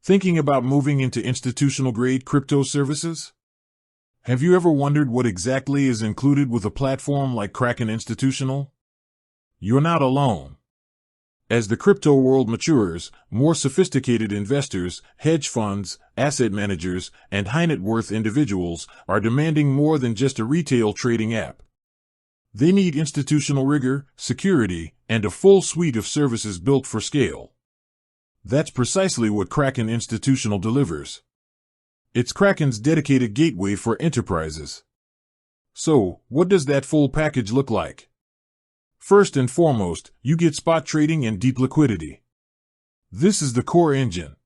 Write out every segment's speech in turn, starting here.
Thinking about moving into institutional-grade crypto services? Have you ever wondered what exactly is included with a platform like Kraken Institutional? You're not alone. As the crypto world matures, more sophisticated investors, hedge funds, asset managers, and high-net-worth individuals are demanding more than just a retail trading app. They need institutional rigor, security, and a full suite of services built for scale. That's precisely what Kraken Institutional delivers. It's Kraken's dedicated gateway for enterprises. So, what does that full package look like? First and foremost, you get spot trading and deep liquidity. This is the core engine.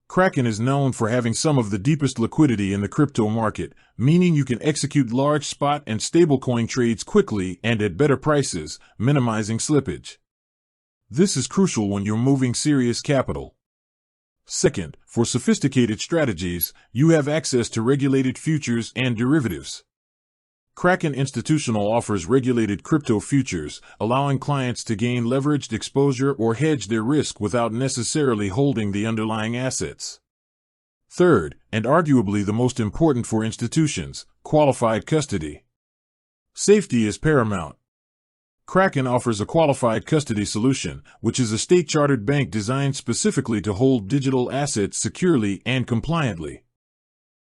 Kraken is known for having some of the deepest liquidity in the crypto market, meaning you can execute large spot and stablecoin trades quickly and at better prices, minimizing slippage. This is crucial when you're moving serious capital. Second, for sophisticated strategies, you have access to regulated futures and derivatives. Kraken Institutional offers regulated crypto futures, allowing clients to gain leveraged exposure or hedge their risk without necessarily holding the underlying assets. Third, and arguably the most important for institutions, qualified custody. Safety is paramount. Kraken offers a qualified custody solution, which is a state-chartered bank designed specifically to hold digital assets securely and compliantly.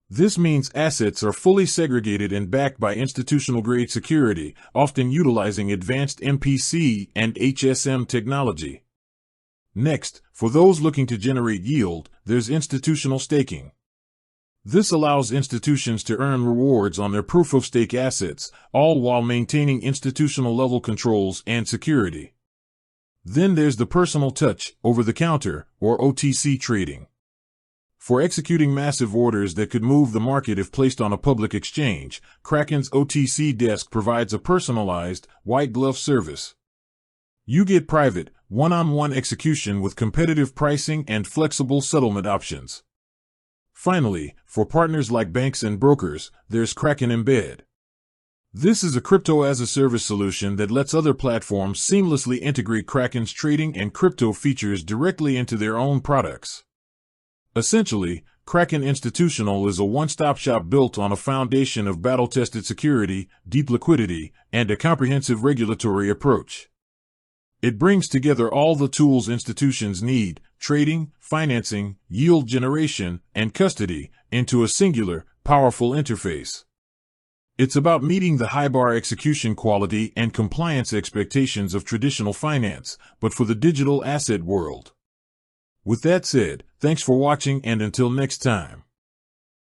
This means assets are fully segregated and backed by institutional-grade security, often utilizing advanced MPC and HSM technology. Next, for those looking to generate yield, there's institutional staking. This allows institutions to earn rewards on their proof-of-stake assets, all while maintaining institutional-level controls and security. Then there's the personal touch, over-the-counter, or OTC trading. For executing massive orders that could move the market if placed on a public exchange, Kraken's OTC desk provides a personalized, white-glove service. You get private, one-on-one execution with competitive pricing and flexible settlement options. Finally, for partners like banks and brokers, there's Kraken Embed. This is a crypto-as-a-service solution that lets other platforms seamlessly integrate Kraken's trading and crypto features directly into their own products. Essentially, Kraken Institutional is a one-stop shop built on a foundation of battle-tested security, deep liquidity, and a comprehensive regulatory approach. It brings together all the tools institutions need, trading, financing, yield generation, and custody, into a singular, powerful interface. It's about meeting the high-bar execution quality and compliance expectations of traditional finance, but for the digital asset world. With that said, thanks for watching, and until next time.